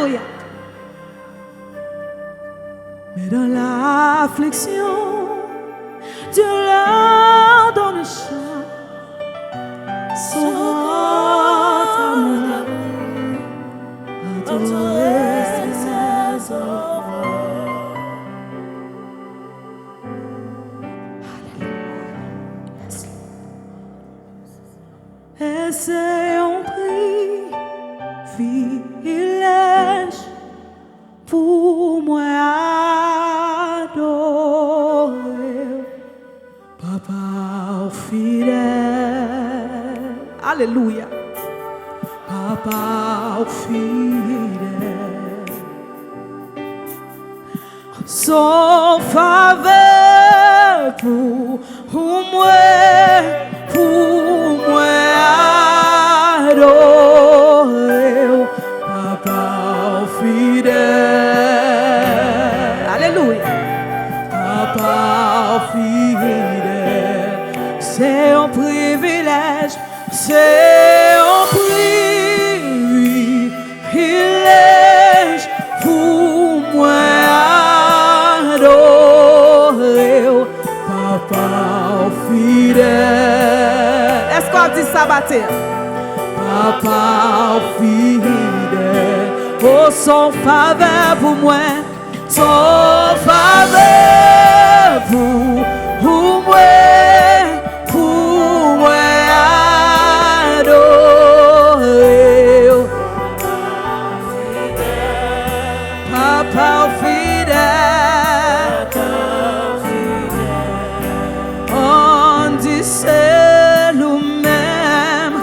Alléluia. Mais dans l'affliction, Dieu leur donne chant. Son amour, adorer ses œuvres. Et c'est un privilège pour moi adorer Papa fidèle. Alléluia. Papa fidèle. Son faveur pour moi adorer Papa fidèle. Alléluia. Papa fidèle. C'est un privilège. C'est un privilège pour moi adorer Papa fidèle. Est-ce qu'on dit ça, bâtir? Papa fidèle. Oh, son faveur pour moi. Son faveur pour moi. Papa fidèle, on dit c'est nous-mêmes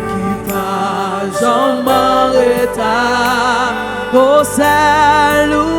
qui pas jamais m'arrêter. Oh, c'est nous.